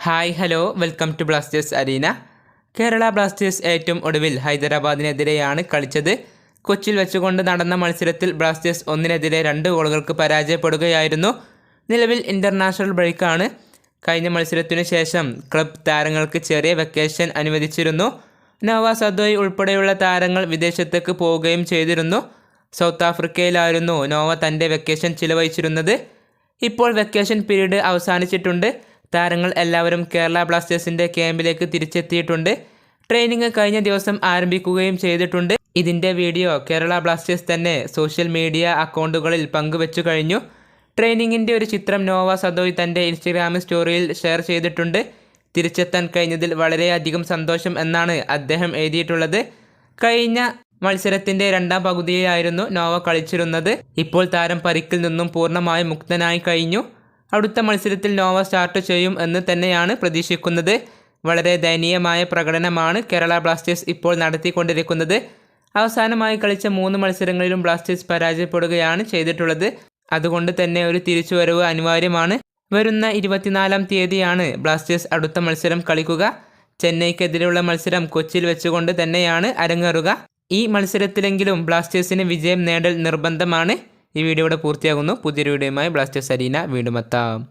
Hi hello welcome to Blasters Arena. Kerala Blasters ഏറ്റവും ഒടുവിൽ ഹൈദരാബാദിനെതിരെയാണ് കളിച്ചത്. കൊച്ചിയിൽ വെച്ചുകൊണ്ട് നടന്ന മത്സരത്തിൽ ബ്ലാസ്റ്റേഴ്സ് 1-2 ഗോളുകൾക്ക് പരാജയപ്പെടുകയായിരുന്നു. നിലവിൽ ഇൻ്റർനാഷണൽ ബ്രേക്കാണ്. കഴിഞ്ഞ മത്സരത്തിനു ശേഷം ക്ലബ് താരങ്ങൾക്ക് ചെറിയ വെക്കേഷൻ അനുവദിച്ചിരുന്നു. നോവ സദോയ് ഉൾപ്പെടെയുള്ള താരങ്ങൾ വിദേശത്തേക്ക് പോവുകയും ചെയ്തിരുന്നു. സൗത്ത് ആഫ്രിക്കയിലായിരുന്നു നോവ തൻ്റെ വെക്കേഷൻ ചിലവഴിച്ചിരുന്നത്. ഇപ്പോൾ വെക്കേഷൻ പീരീഡ് അവസാനിച്ചിട്ടുണ്ട്. താരങ്ങൾ എല്ലാവരും കേരള ബ്ലാസ്റ്റേഴ്സിൻ്റെ ക്യാമ്പിലേക്ക് തിരിച്ചെത്തിയിട്ടുണ്ട്. ട്രെയിനിങ് കഴിഞ്ഞ ദിവസം ആരംഭിക്കുകയും ചെയ്തിട്ടുണ്ട്. ഇതിൻ്റെ വീഡിയോ കേരള ബ്ലാസ്റ്റേഴ്സ് തന്നെ സോഷ്യൽ മീഡിയ അക്കൗണ്ടുകളിൽ പങ്കുവെച്ചു കഴിഞ്ഞു. ട്രെയിനിങ്ങിൻ്റെ ഒരു ചിത്രം നോവ സദോയ് തൻ്റെ ഇൻസ്റ്റഗ്രാം സ്റ്റോറിയിൽ ഷെയർ ചെയ്തിട്ടുണ്ട്. തിരിച്ചെത്താൻ കഴിഞ്ഞതിൽ വളരെയധികം സന്തോഷം എന്നാണ് അദ്ദേഹം എഴുതിയിട്ടുള്ളത്. കഴിഞ്ഞ മത്സരത്തിൻ്റെ രണ്ടാം പകുതിയിലായിരുന്നു നോവ കളിച്ചിരുന്നത്. ഇപ്പോൾ താരം പരിക്കിൽ നിന്നും പൂർണ്ണമായും മുക്തനായി കഴിഞ്ഞു. അടുത്ത മത്സരത്തിൽ നോവ സ്റ്റാർട്ട് ചെയ്യും എന്ന് തന്നെയാണ് പ്രതീക്ഷിക്കുന്നത്. വളരെ ദയനീയമായ പ്രകടനമാണ് കേരള ബ്ലാസ്റ്റേഴ്സ് ഇപ്പോൾ നടത്തിക്കൊണ്ടിരിക്കുന്നത്. അവസാനമായി കളിച്ച 3 മത്സരങ്ങളിലും ബ്ലാസ്റ്റേഴ്സ് പരാജയപ്പെടുകയാണ് ചെയ്തിട്ടുള്ളത്. അതുകൊണ്ട് തന്നെ ഒരു തിരിച്ചുവരവ് അനിവാര്യമാണ്. വരുന്ന 24-ാം തീയതിയാണ് ബ്ലാസ്റ്റേഴ്സ് അടുത്ത മത്സരം കളിക്കുക. ചെന്നൈക്കെതിരെയുള്ള മത്സരം കൊച്ചിയിൽ വെച്ചുകൊണ്ട് തന്നെയാണ് അരങ്ങേറുക. ഈ മത്സരത്തിലെങ്കിലും ബ്ലാസ്റ്റേഴ്സിന് വിജയം നേടൽ നിർബന്ധമാണ്. ഈ വീഡിയോ ഇവിടെ പൂർത്തിയാകുന്നു. പുതിയൊരു വീഡിയോയുമായി ബ്ലാസ്റ്റേഴ്സ് അരീന വീണ്ടും എത്താം.